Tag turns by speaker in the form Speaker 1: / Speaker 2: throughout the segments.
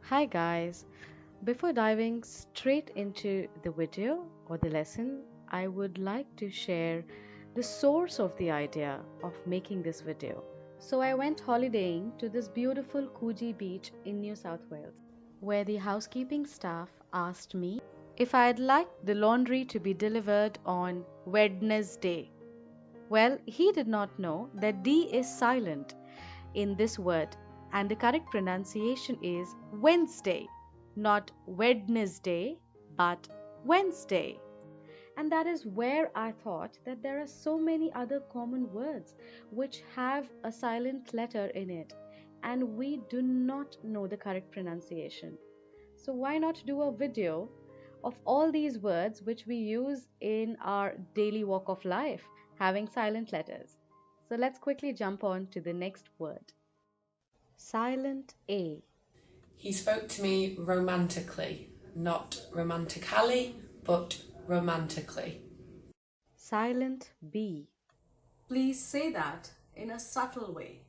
Speaker 1: Hi guys, before diving straight into the video or the lesson, I would like to share the source of the idea of making this video. So I went holidaying to this beautiful Coogee beach in New South Wales, where the housekeeping staff asked me if I'd like the laundry to be delivered on Wednesday. Well, he did not know that D is silent in this word, and the correct pronunciation is Wednesday, not Wednesday, but Wednesday. And that is where I thought that there are so many other common words which have a silent letter in it, and we do not know the correct pronunciation. So, why not do a video of all these words which we use in our daily walk of life having silent letters? So, let's quickly jump on to the next word. Silent A.
Speaker 2: He spoke to me romantically, not romantically, but romantically.
Speaker 1: Silent B.
Speaker 3: Please say that in a subtle way.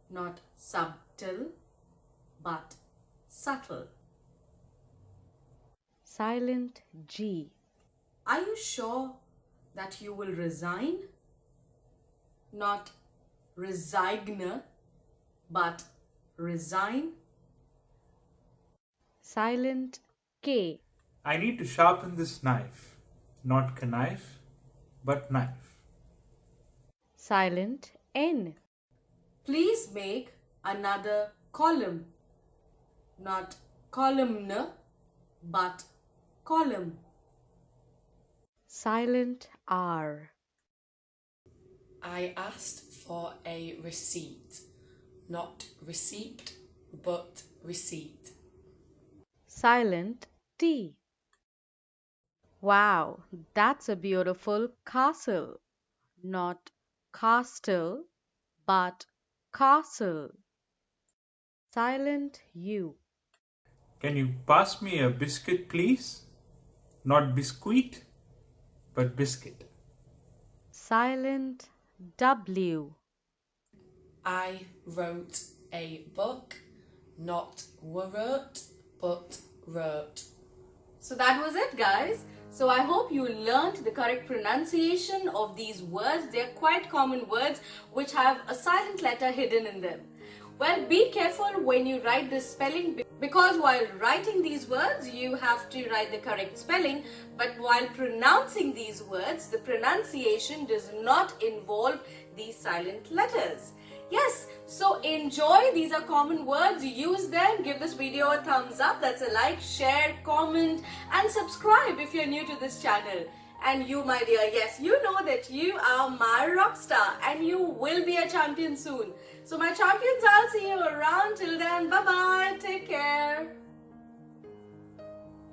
Speaker 3: Not subtle, but subtle.
Speaker 1: Silent G.
Speaker 3: Are you sure that you will resign? Not resign, but resign.
Speaker 1: Silent K.
Speaker 4: I need to sharpen this knife. Not knife, but knife.
Speaker 1: Silent N.
Speaker 3: Please make another column. Not column, but column.
Speaker 1: Silent R.
Speaker 2: I asked for a receipt, not receipt, but receipt.
Speaker 1: Silent T. Wow, that's a beautiful castle. Not castle, but castle. Silent U.
Speaker 4: Can you pass me a biscuit, please? Not biscuit, but biscuit.
Speaker 1: Silent W.
Speaker 2: I wrote a book, not wrote, but wrote.
Speaker 3: So that was it, guys. So I hope you learned the correct pronunciation of these words. They're quite common words which have a silent letter hidden in them. Well, be careful when you write this spelling, because while writing these words, you have to write the correct spelling. But while pronouncing these words, the pronunciation does not involve these silent letters. Yes, so enjoy. These are common words. Use them. Give this video a thumbs up. That's a like, share, comment, and subscribe if you're new to this channel. And you, my dear, yes, you know that you are my rock star and you will be a champion soon. So my champions, I'll see you around. Till then, bye-bye. Take care.